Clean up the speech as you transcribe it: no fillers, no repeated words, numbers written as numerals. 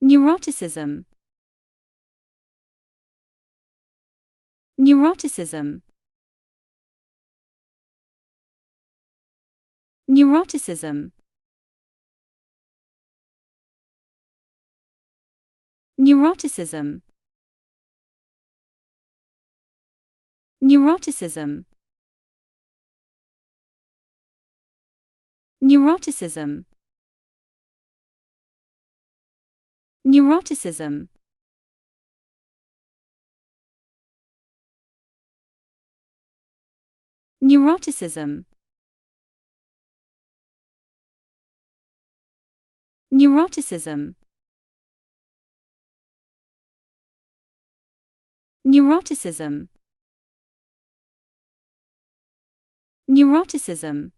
Neuroticism. Neuroticism. Neuroticism. Neuroticism. Neuroticism. Neuroticism. Neuroticism. Neuroticism. Neuroticism. Neuroticism. Neuroticism.